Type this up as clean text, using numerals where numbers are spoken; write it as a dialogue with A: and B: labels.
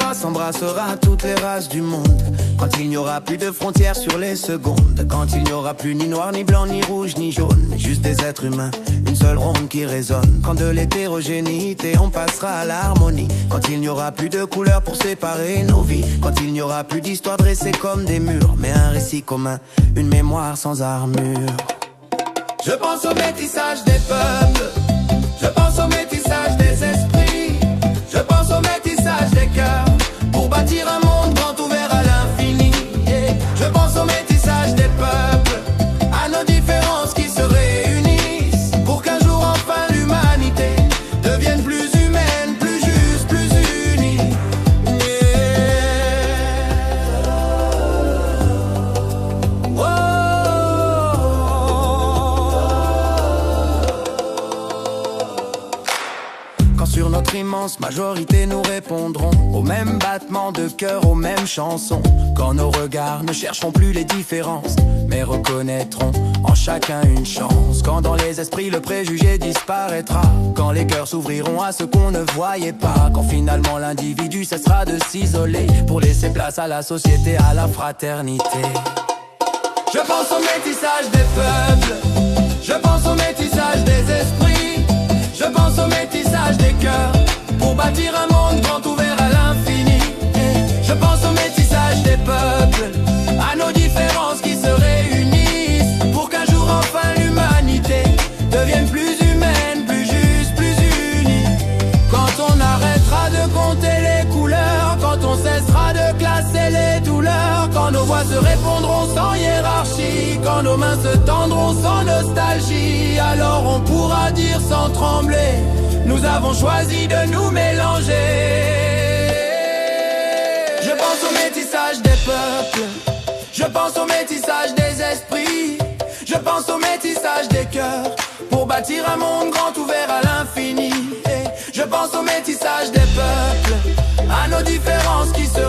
A: race embrassera toutes les races du monde. Quand il n'y aura plus de frontières sur les secondes. Quand il n'y aura plus ni noir, ni blanc, ni rouge, ni jaune, mais juste des êtres humains, une seule ronde qui résonne. Quand de l'hétérogénéité on passera à l'harmonie. Quand il n'y aura plus de couleurs pour séparer nos vies. Quand il n'y aura plus d'histoires dressées comme des murs, mais un récit commun, une mémoire sans armure. Je pense au métissage des peuples, je pense au métissage des esprits, je pense au métissage des cœurs, pour bâtir un monde grand ouvert à l'infini. Je pense au métissage des peuples, à nos différences qui se réunissent, pour qu'un jour enfin l'humanité devienne plus humaine, plus juste, plus unie. Quand sur notre immense majorité nous répondrons aux mêmes battements de cœur, aux mêmes chansons. Quand nos regards ne chercheront plus les différences, mais reconnaîtront en chacun une chance. Quand dans les esprits le préjugé disparaîtra, quand les cœurs s'ouvriront à ce qu'on ne voyait pas, quand finalement l'individu cessera de s'isoler pour laisser place à la société, à la fraternité. Je pense au métissage des peuples, je pense au métissage des esprits, je pense au métissage des cœurs, pour bâtir un monde grand ouvert à l'infini. Je pense au métissage des peuples, à nos différences qui se réunissent, pour qu'un jour enfin l'humanité devienne plus humaine, plus juste, plus unie. Quand on arrêtera de compter les couleurs, quand on cessera de classer les douleurs, quand nos voix se répondront sans hiérarchie, quand nos mains se tendront sans nostalgie, alors on pourra dire sans trembler, nous avons choisi de nous mélanger. Je pense au métissage des peuples, je pense au métissage des esprits, je pense au métissage des cœurs, pour bâtir un monde grand ouvert à l'infini. Je pense au métissage des peuples, à nos différences qui se